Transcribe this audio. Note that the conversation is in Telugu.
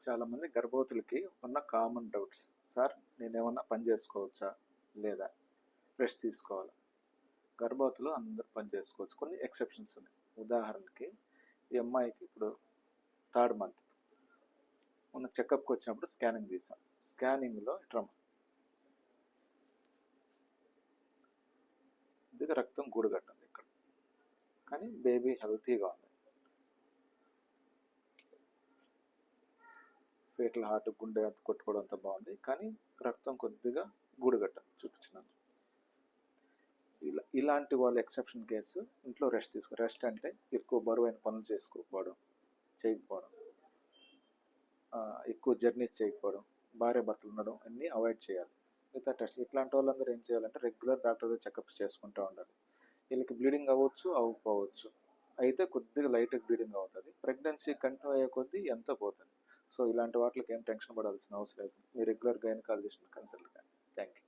చాలామంది గర్భవతులకి ఉన్న కామన్ డౌట్స్. సార్, నేనేమన్నా పని చేసుకోవచ్చా లేదా, రెస్ట్ తీసుకోవాలా? గర్భవతులు అందరూ పని చేసుకోవచ్చు, కొన్ని ఎక్సెప్షన్స్ ఉన్నాయి. ఉదాహరణకి ఈ అమ్మాయికి ఇప్పుడు థర్డ్ మంత్ మొన్న చెకప్కి వచ్చినప్పుడు స్కానింగ్ తీసాం. స్కానింగ్లో ట్రమ్ ఇది రక్తం గూడుగట్టింది ఇక్కడ, కానీ బేబీ హెల్తీగా ఉంది. ఫేటల్ హార్ట్, గుండె అంత కొట్టుకోవడం అంతా బాగుంది, కానీ రక్తం కొద్దిగా గూడుగట్టింది చూపించినాను. ఇలాంటి వాళ్ళు ఎక్సెప్షన్ కేసు. ఇంట్లో రెస్ట్ రెస్ట్ అంటే ఎక్కువ బరువైన పనులు చేయకపోవడం, ఎక్కువ జర్నీస్ చేయకపోవడం, భార్య భర్తలు ఉండడం అన్నీ అవాయిడ్ చేయాలి. మిగతా టెస్ట్ ఇట్లాంటి వాళ్ళందరూ ఏం చేయాలంటే రెగ్యులర్ డాక్టర్ చెకప్స్ చేసుకుంటూ ఉండాలి. వీళ్ళకి బ్లీడింగ్ అవ్వచ్చు, అవ్వకపోవచ్చు. అయితే కొద్దిగా లైట్గా బ్లీడింగ్ అవుతుంది. ప్రెగ్నెన్సీ కంటిన్యూ అయ్యే కొద్దీ ఎంత పోతుంది. సో ఇలాంటి వాటికి ఏం టెన్షన్ పడాల్సిన అవసరం లేదు. మీరు రెగ్యులర్ గైనకాలజిస్ట్ని కన్సల్ట్ కండి. Thank you.